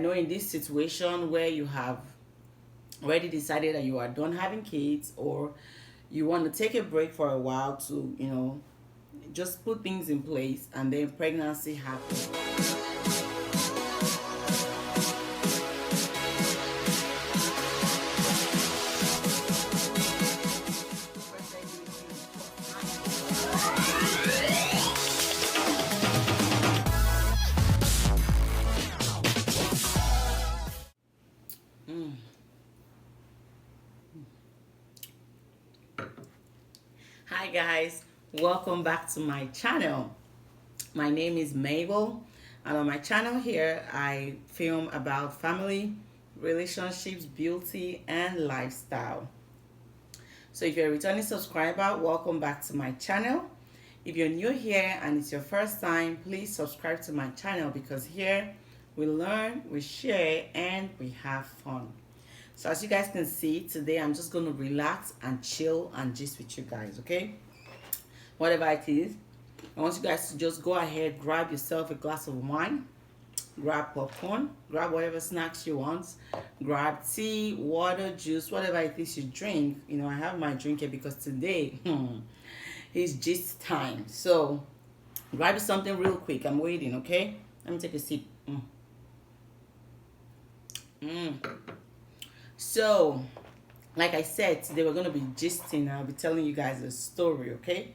know in this situation where you have already decided that you are done having kids, or you want to take a break for a while to, just put things in place, and then pregnancy happens. Hi guys, welcome back to my channel. My name is Mabel, and on my channel here I film about family, relationships, beauty, and lifestyle. So if you're a returning subscriber, welcome back to my channel. If you're new here and it's your first time, please subscribe to my channel, because here we learn, we share, and we have fun. So as you guys can see, today I'm just going to relax and chill and gist with you guys, okay? Whatever it is, I want you guys to just go ahead, grab yourself a glass of wine, grab popcorn, grab whatever snacks you want, grab tea, water, juice, whatever it is you drink. I have my drink here because today is gist time. So grab something real quick. I'm waiting, okay? Let me take a sip. So, like I said, today we're going to be gisting. I'll be telling you guys a story, okay?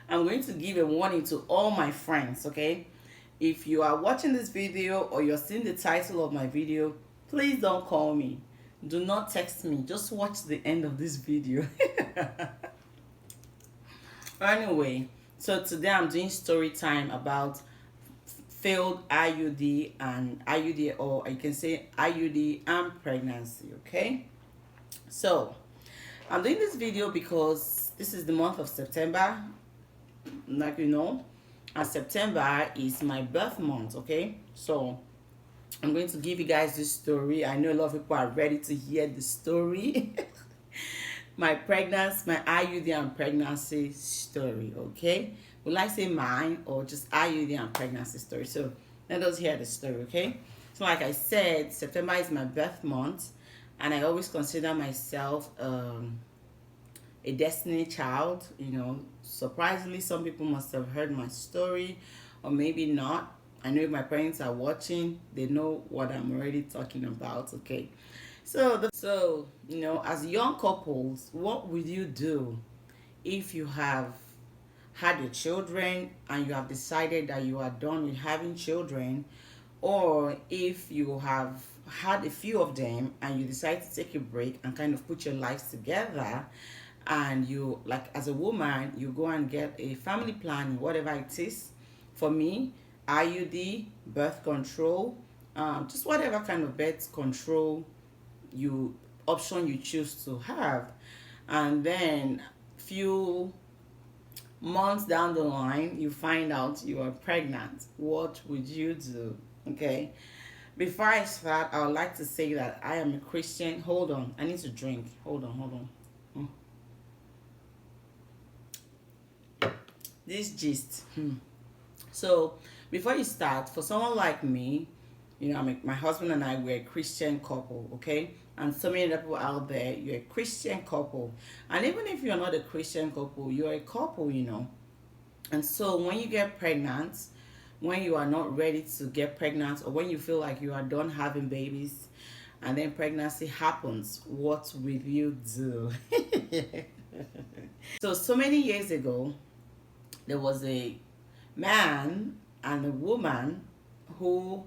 I'm going to give a warning to all my friends, okay? If you are watching this video or you're seeing the title of my video, please don't call me. Do not text me. Just watch the end of this video. Anyway, so today I'm doing story time about failed IUD and IUD, or you can say IUD and pregnancy, okay? So I'm doing this video because this is the month of September, like and September is my birth month, okay? So I'm going to give you guys this story. I know a lot of people are ready to hear the story. My IUD and pregnancy story, okay? Will I say mine or just IUD and pregnancy story? So let us hear the story, okay? So like I said, September is my birth month, and I always consider myself a destiny child. Surprisingly, some people must have heard my story, or maybe not. I know if my parents are watching, they know what I'm already talking about, okay? So as young couples, what would you do if you have had your children and you have decided that you are done with having children, or if you have had a few of them and you decide to take a break and kind of put your lives together, and you, like as a woman, you go and get a family planning, whatever it is. For me, IUD, birth control, just whatever kind of birth control option you choose to have, and then few months down the line you find out you are pregnant. What would you do? Okay, before I start, I would like to say that I am a Christian. Hold on, I need to drink. Hold on. This gist. So before you start, for someone like me, my husband and I, we're a Christian couple, okay? And so many people out there, you're a Christian couple. And even if you're not a Christian couple, you're a couple, And so when you get pregnant, when you are not ready to get pregnant, or when you feel like you are done having babies, and then pregnancy happens, what will you do? So many years ago, there was a man and a woman who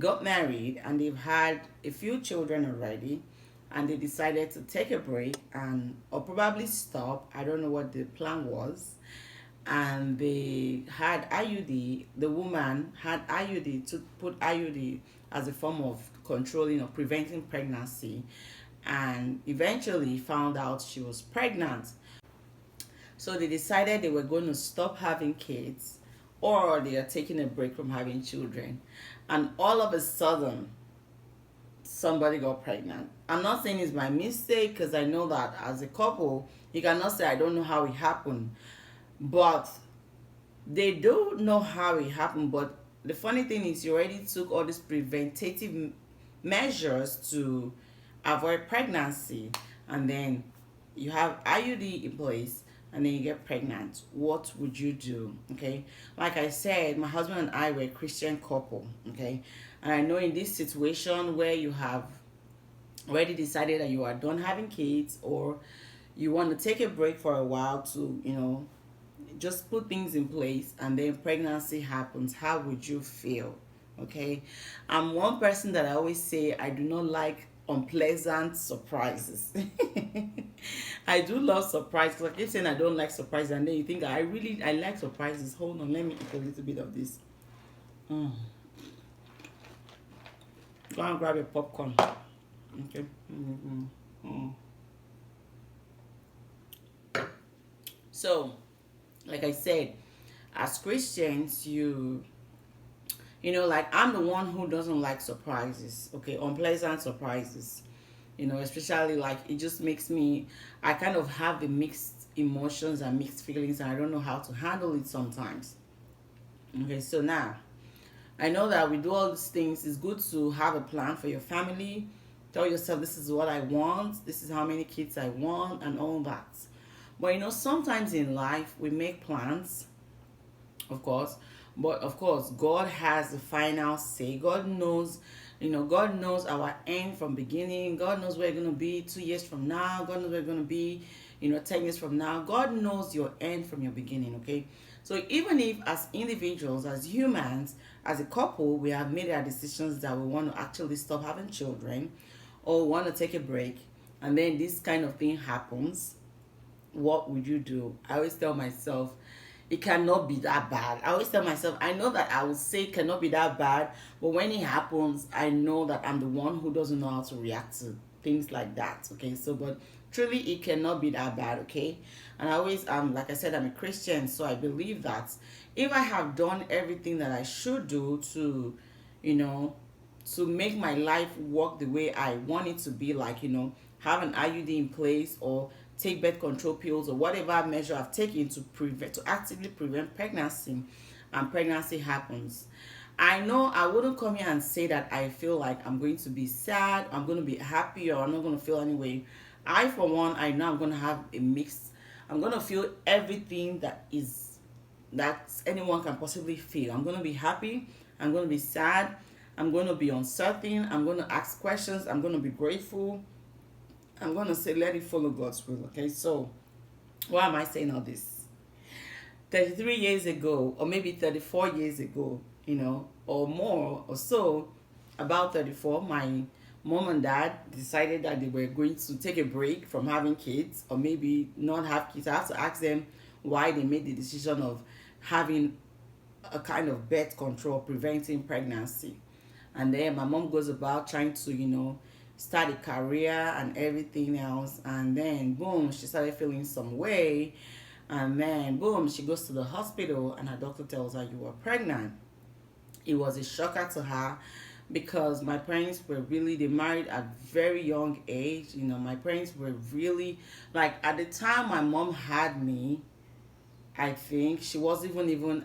got married, and they've had a few children already, and they decided to take a break or probably stop. I don't know what the plan was. And they had IUD. The woman had IUD, to put IUD as a form of controlling or preventing pregnancy, and eventually found out she was pregnant. So they decided they were going to stop having kids, or they are taking a break from having children. And all of a sudden, somebody got pregnant. I'm not saying it's my mistake, because I know that as a couple, you cannot say, I don't know how it happened. But they do know how it happened. But the funny thing is, you already took all these preventative measures to avoid pregnancy, and then you have IUD in place, and then you get pregnant, what would you do? Okay, like I said, my husband and I were a Christian couple. Okay, and I know in this situation where you have already decided that you are done having kids, or you want to take a break for a while to, just put things in place, and then pregnancy happens, how would you feel? Okay, I'm one person that I always say I do not like unpleasant surprises. I do love surprises. I keep saying I don't like surprises, and then you think I like surprises. Hold on, let me eat a little bit of this. Mm. Go and grab a popcorn. Okay. Mm-hmm. Mm. So, like I said, as Christians, like I'm the one who doesn't like surprises. Okay, unpleasant surprises. Especially like it just makes me. I kind of have the mixed emotions and mixed feelings, and I don't know how to handle it sometimes. Okay, so now I know that we do all these things. It's good to have a plan for your family. Tell yourself, this is what I want, this is how many kids I want, and all that. But sometimes in life we make plans, of course, but of course, God has the final say. God knows, God knows our end from beginning. God knows where you're going to be 2 years from now. God knows where you're going to be, 10 years from now. God knows your end from your beginning, okay? So even if as individuals, as humans, as a couple, we have made our decisions that we want to actually stop having children, or want to take a break, and then this kind of thing happens, what would you do? I always tell myself, it cannot be that bad. I always tell myself, I know that I will say it cannot be that bad, but when it happens, I know that I'm the one who doesn't know how to react to things like that. Okay, so but truly, it cannot be that bad. Okay, and I always like I said, I'm a Christian, so I believe that if I have done everything that I should do to, you know, to make my life work the way I want it to be, like, have an IUD in place, or take birth control pills, or whatever measure I've taken to actively prevent pregnancy, and pregnancy happens. I know I wouldn't come here and say that I feel like I'm going to be sad, I'm going to be happy, or I'm not going to feel anyway. I, for one, I know I'm going to have a mix. I'm going to feel everything that anyone can possibly feel. I'm going to be happy, I'm going to be sad, I'm going to be uncertain, I'm going to ask questions, I'm going to be grateful. I'm going to say, let it follow God's will. Okay, so why am I saying all this? 33 years ago, or maybe 34 years ago, or more or so, about 34, my mom and dad decided that they were going to take a break from having kids, or maybe not have kids. I have to ask them why they made the decision of having a kind of birth control, preventing pregnancy. And then my mom goes about trying to, start a career and everything else. And then, boom, she started feeling some way. And then, boom, she goes to the hospital, and her doctor tells her, you are pregnant. It was a shocker to her, because my parents were really, they married at very young age. My parents were really, like, at the time my mom had me, I think she wasn't even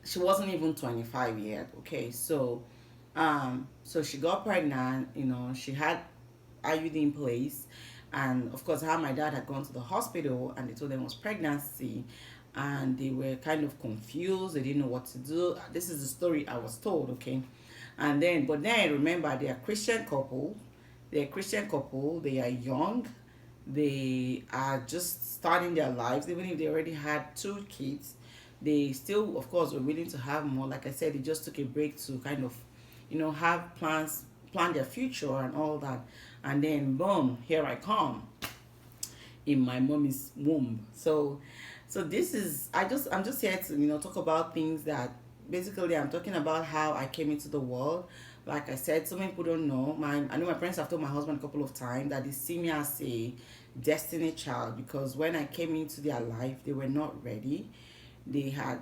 25 yet. Okay, so she got pregnant. She had IUD in place, and of course, my dad had gone to the hospital, and they told them it was pregnancy, and they were kind of confused. They didn't know what to do. This is the story I was told. Okay, but then remember, they are Christian couple. They're a Christian couple. They are young. They are just starting their lives. Even if they already had 2 kids, they still, of course, were willing to have more. Like I said, they just took a break to kind of, have plan their future and all that. And then, boom, here I come in my mommy's womb. So this is, I'm just here to, talk about things that basically I'm talking about how I came into the world. Like I said, so many people don't know. I know my parents have told my husband a couple of times that they see me as a destiny child, because when I came into their life, they were not ready. They had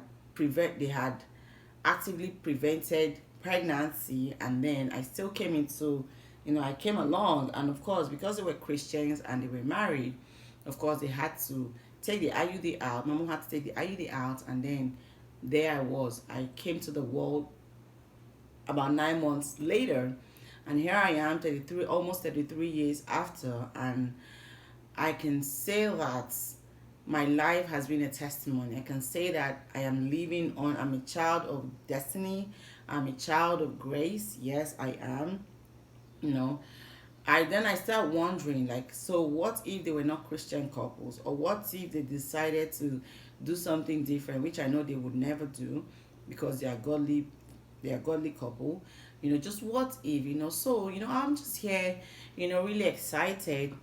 actively prevented pregnancy, and then I still came into, I came along, and of course, because they were Christians and they were married, of course they had to take the IUD out. My mom had to take the IUD out, and then there I came to the world about 9 months later. And here I am, 33, almost 33 years after, and I can say that my life has been a testimony. I can say that I am living on, I'm a child of destiny, I'm a child of grace. Yes, I am. You know, I start wondering, like, so what if they were not Christian couples, or what if they decided to do something different, which I know they would never do, because they are godly couple. Just what if, so I'm just here, really excited.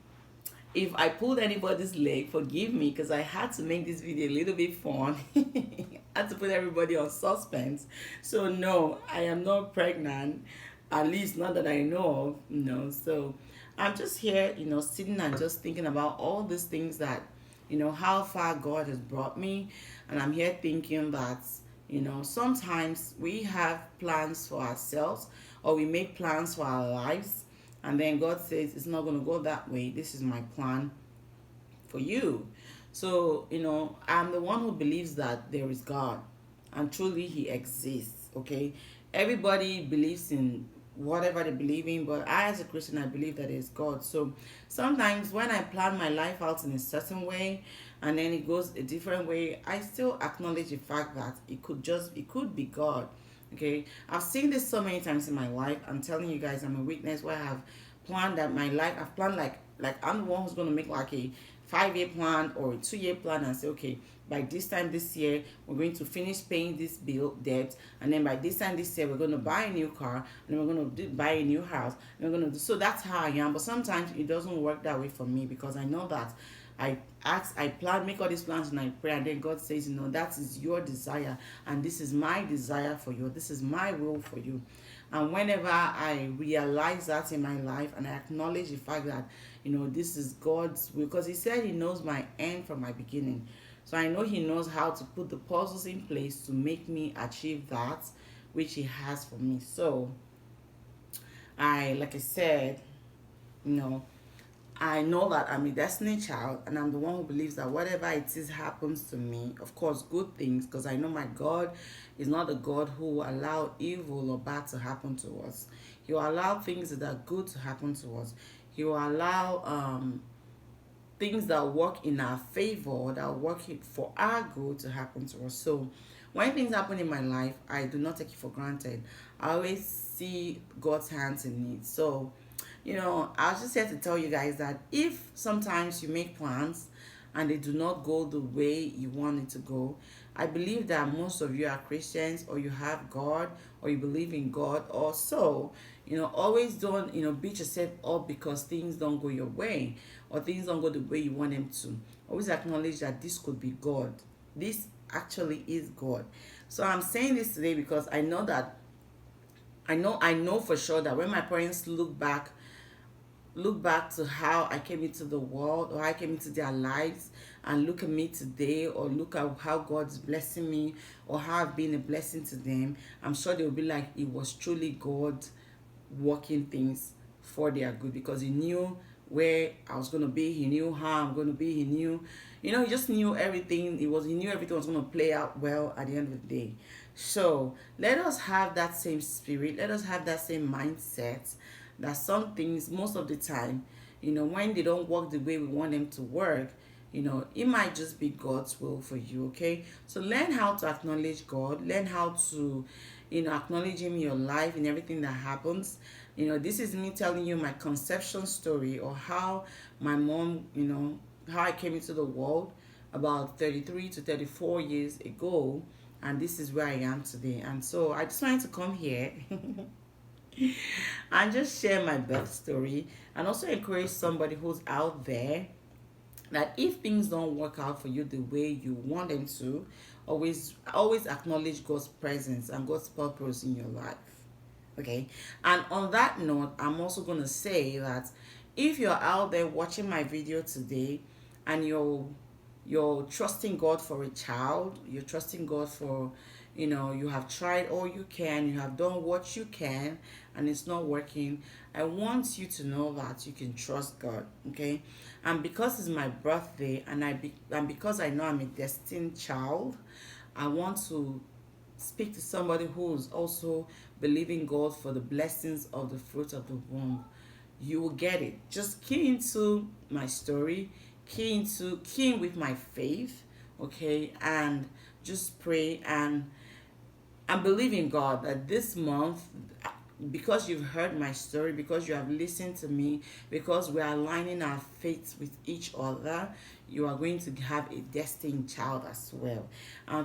If I pulled anybody's leg, forgive me, because I had to make this video a little bit fun. I had to put everybody on suspense. So no, I am not pregnant, at least not that I know of. So I'm just here, sitting and just thinking about all these things that, how far God has brought me. And I'm here thinking that, sometimes we have plans for ourselves, or we make plans for our lives, and then God says it's not going to go that way. This is my plan for you. So, I'm the one who believes that there is God, and truly He exists, okay? Everybody believes in whatever they believe in, but I, as a Christian, I believe that it's God. So sometimes when I plan my life out in a certain way and then it goes a different way, I still acknowledge the fact that it could be God. Okay, I've seen this so many times in my life. I'm telling you guys, I'm a witness where I have planned that my life. I've planned like I'm the one who's gonna make like a 5-year plan or a 2-year plan and say, okay, by this time this year we're going to finish paying this bill debt, and then by this time this year we're going to buy a new car, and then we're going to buy a new house, and we're going to do. So that's how I am. But sometimes it doesn't work that way for me, because I know that I plan, make all these plans, and I pray, and then God says, that is your desire, and this is my desire for you. This is my will for you. And whenever I realize that in my life, and I acknowledge the fact that, this is God's will, because He said He knows my end from my beginning. So I know He knows how to put the puzzles in place to make me achieve that which He has for me. So like I said, you know, I know that I'm a destiny child, and I'm the one who believes that whatever it is happens to me, of course, good things, because I know my God is not a God who will allow evil or bad to happen to us. He will allow things that are good to happen to us. He will allow things that work in our favor, that work for our good, to happen to us. So when things happen in my life, I do not take it for granted. I always see God's hands in it. So I was just here to tell you guys that if sometimes you make plans and they do not go the way you want it to go, I believe that most of you are Christians, or you have God, or you believe in God. Also, always don't, beat yourself up because things don't go your way, or things don't go the way you want them to. Always acknowledge that this could be God. This actually is God. So I'm saying this today because I know that I know for sure that when my parents look back to how I came into the world, or I came into their lives, and look at me today, or look at how God's blessing me, or how I've been a blessing to them, I'm sure they'll be like, it was truly God working things for their good, because He knew where I was going to be, He knew how I'm going to be, He knew, He just knew everything. He knew everything was going to play out well at the end of the day. So let us have that same spirit, let us have that same mindset, that some things, most of the time, when they don't work the way we want them to work, it might just be God's will for you. Okay, so learn how to acknowledge God, learn how to acknowledge Him in your life, in everything that happens. This is me telling you my conception story, or how my mom, how I came into the world about 33 to 34 years ago, and this is where I am today. And so I just wanted to come here and just share my birth story, and also encourage somebody who's out there that if things don't work out for you the way you want them to, always acknowledge God's presence and God's purpose in your life. Okay, and on that note, I'm also going to say that if you're out there watching my video today, and you're trusting God for a child, you're trusting God for, you have tried all you can, you have done what you can, and it's not working, I want you to know that you can trust God. Okay, and because it's my birthday, and because I know I'm a destined child, I want to speak to somebody who's also believing God for the blessings of the fruit of the womb, you will get it. Just key into my story, key in with my faith, okay, and just pray and believe in God that this month, because you've heard my story, because you have listened to me, because we are aligning our faith with each other, you are going to have a destined child as well.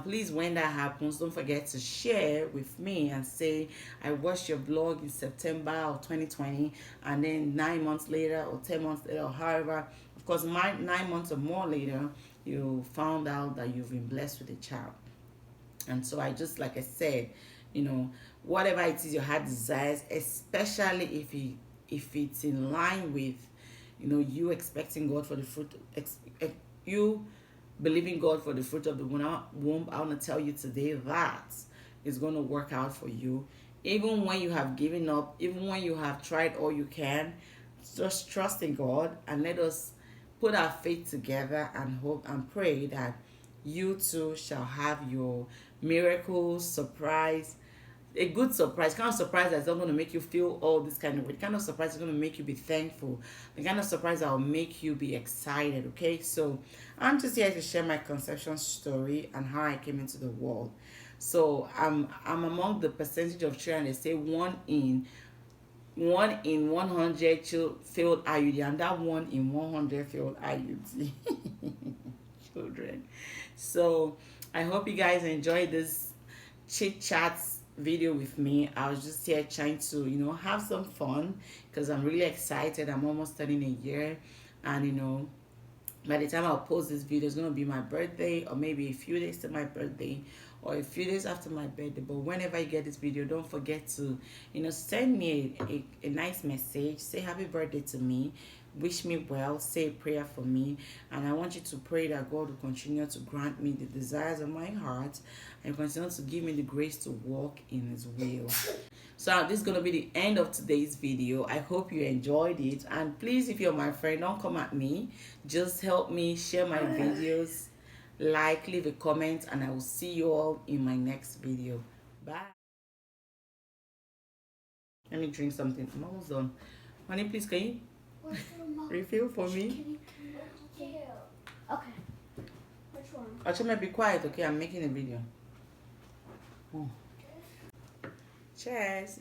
Please, when that happens, don't forget to share with me and say, I watched your blog in September of 2020, and then 9 months later, or 10 months later, or however, of course, 9 months or more later, you found out that you've been blessed with a child. And so I just, like I said, whatever it is your heart desires, especially if it's in line with, you expecting God for the fruit, you believing God for the fruit of the womb, I want to tell you today that is going to work out for you. Even when you have given up, even when you have tried all you can, just trust in God, and let us put our faith together and hope and pray that you too shall have your miracle surprise, a good surprise, kind of surprise that's not going to make you feel all this kind of way. The kind of surprise is going to make you be thankful. The kind of surprise that will make you be excited. Okay, so I'm just here to share my conception story and how I came into the world. So I'm among the percentage of children, they say one in 100 failed IUD, and that 1 in 100 failed IUD children. So I hope you guys enjoyed this chit chats video with me. I was just here trying to have some fun, because I'm really excited. I'm almost turning a year, and by the time I'll post this video, it's going to be my birthday, or maybe a few days to my birthday, or a few days after my birthday. But whenever you get this video, don't forget to send me a nice message, say happy birthday to me, wish me well, say a prayer for me, and I want you to pray that God will continue to grant me the desires of my heart and continue to give me the grace to walk in His will. So this is going to be the end of today's video. I hope you enjoyed it, and please, if you're my friend, don't come at me. Just help me share my videos, like, leave a comment, and I will see you all in my next video. Bye. Let me drink something. I'm almost done. Honey, please, can you refill for me? Okay. Which one? Achome, be quiet, okay? I'm making a video. Cheers.